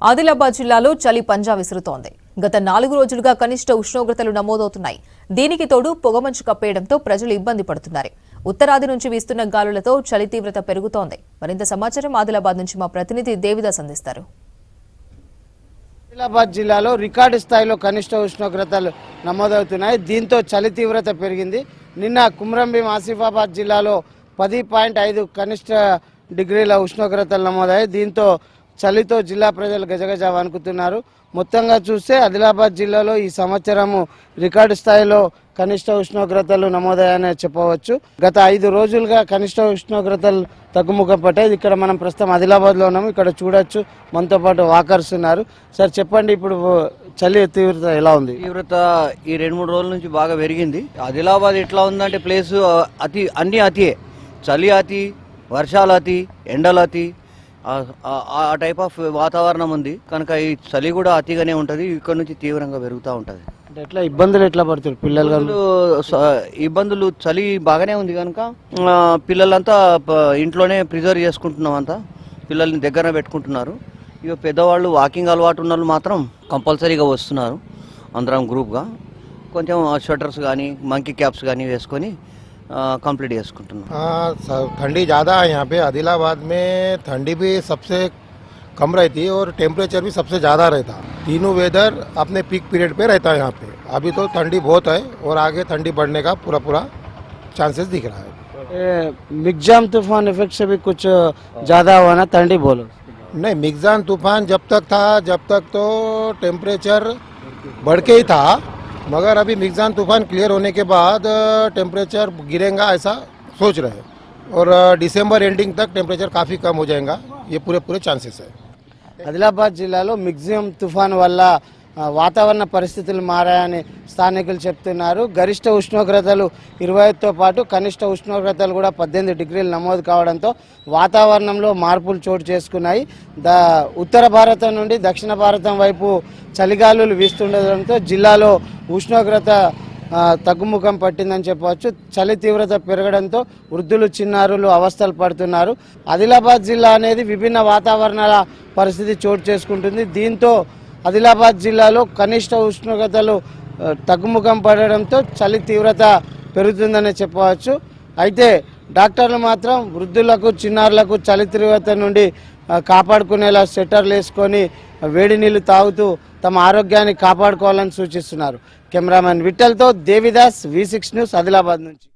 ఆదిలాబాద్ జిల్లాలో చలి పంజా విసురుతోంది. గత 4 రోజులుగా కనిష్ట ఉష్ణోగ్రతలు నమోదవుతున్నాయి. దీనికి తోడు పొగమంచు కప్పేయడంతో ప్రజలు ఇబ్బంది పడుతున్నారు. ఉత్తరాది నుంచి వీస్తున్న గాలులతో చలి తీవ్రత పెరుగుతోంది. మరింత సమాచారం ఆదిలాబాద్ నుంచి మా ప్రతినిధి దేవిదాస్ అందిస్తారు. ఆదిలాబాద్ జిల్లాలో రికార్డు స్థాయిలో కనిష్ట ఉష్ణోగ్రతలు నమోదవుతున్నాయి. దీంతో చలి తీవ్రత పెరిగింది. నిన్న కుమ్రంభీం ఆసిఫాబాద్ జిల్లాలో 10.5 కనిష్ట డిగ్రీల ఉష్ణోగ్రతలు నమోదయ్యాయి. దీంతో చలితో జిల్లా ప్రజలు గజగజ వణుకుతున్నారు. మొత్తంగా చూస్తే ఆదిలాబాద్ జిల్లాలో ఈ సంవత్సరము రికార్డు స్థాయిలో కనిష్ట ఉష్ణోగ్రతలు నమోదయ్యాయని చెప్పవచ్చు. గత 5 రోజులుగా కనిష్ట ఉష్ణోగ్రతలు తగ్గుముఖం పట్టాయి. ఇక్కడ మనం ప్రస్తుతం ఆదిలాబాద్లో ఉన్నాము. ఇక్కడ చూడొచ్చు, మనతో పాటు వాకర్స్ ఉన్నారు. సార్ చెప్పండి, ఇప్పుడు చలి తీవ్రత ఎలా ఉంది? తీవ్రత ఈ 2-3 రోజుల నుంచి బాగా పెరిగింది. ఆదిలాబాద్ ఎట్లా ఉందంటే ప్లేసు అన్ని అతియే, చలి అతి, వర్షాలు అతి, ఎండలు అతి, ఆ టైప్ ఆఫ్ వాతావరణం ఉంది కనుక ఈ చలి కూడా అతిగానే ఉంటుంది. ఇక్కడ నుంచి తీవ్రంగా పెరుగుతూ ఉంటుంది. ఎట్లా ఇబ్బందులు ఎట్లా పడుతుంది పిల్లలు? ఇబ్బందులు చలి బాగానే ఉంది కనుక పిల్లలంతా ఇంట్లోనే ప్రిజర్వ్ చేసుకుంటున్నాం. అంతా పిల్లల్ని దగ్గర పెట్టుకుంటున్నారు. ఇక పెద్దవాళ్ళు వాకింగ్ అలవాటు ఉన్న వాళ్ళు మాత్రం కంపల్సరీగా వస్తున్నారు. అందరం గ్రూప్గా కొంచెం స్వెటర్స్ కానీ మంకీ క్యాప్స్ కానీ వేసుకొని कंप्लीट ठंडी ज़्यादा है यहाँ पे। आदिलाबाद में ठंडी भी सबसे कम रहती है और टेम्परेचर भी सबसे ज़्यादा रहता है। तीनों वेदर अपने पीक पीरियड पे रहता है यहाँ पे। अभी तो ठंडी बहुत है और आगे ठंडी बढ़ने का पूरा चांसेस दिख रहा है। मिगजाम तूफान इफेक्ट से भी कुछ ज़्यादा हुआ ना ठंडी? बोलो। नहीं, मिगजाम तूफान जब तक था तो टेम्परेचर बढ़ के ही था, मगर अभी मिगजान तूफान क्लियर होने के बाद टेम्परेचर गिरेगा ऐसा सोच रहे हैं और दिसंबर एंडिंग तक टेम्परेचर काफ़ी कम हो जाएगा, ये पूरे चांसेस है। ఆదిలాబాద్ జిల్లాలో మిగ్జియం తుఫాన్ వల్ల వాతావరణ పరిస్థితులు మారాయని స్థానికులు చెప్తున్నారు. గరిష్ట ఉష్ణోగ్రతలు 25తో పాటు కనిష్ట ఉష్ణోగ్రతలు కూడా 18 డిగ్రీలు నమోదు కావడంతో వాతావరణంలో మార్పులు చోటు చేసుకున్నాయి. ఉత్తర భారతం నుండి దక్షిణ భారతం వైపు చలిగాలులు వీస్తుండడంతో జిల్లాలో ఉష్ణోగ్రత తగ్గుముఖం పట్టిందని చెప్పవచ్చు. చలి తీవ్రత పెరగడంతో వృద్ధులు చిన్నారులు అవస్థలు పడుతున్నారు. ఆదిలాబాద్ జిల్లా అనేది విభిన్న వాతావరణాల పరిస్థితి చోటు చేసుకుంటుంది. దీంతో ఆదిలాబాద్ జిల్లాలో కనిష్ట ఉష్ణోగ్రతలు తగ్గుముఖం పడడంతో చలి తీవ్రత పెరుగుతుందని చెప్పవచ్చు. అయితే డాక్టర్లు మాత్రం వృద్ధులకు చిన్నారులకు చలి తీవ్రత నుండి కాపాడుకునేలా స్వెటర్లు వేసుకొని వేడి నీళ్లు తాగుతూ తమ ఆరోగ్యాన్ని కాపాడుకోవాలని సూచిస్తున్నారు. కెమెరామెన్ విఠల్తో దేవిదాస్, V6 న్యూస్, ఆదిలాబాద్ నుంచి.